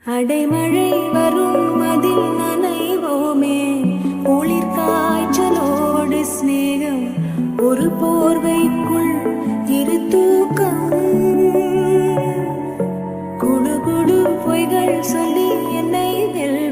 அடைமழை வரும் அதில் நனைவோமே, குளிர் காய்ச்சலோடு சிநேகம், ஒரு போர்வைக்குள் இரு தூக்கம். குடு குடு பொய்கள் சொல்லி என்னை வெல்வாய்.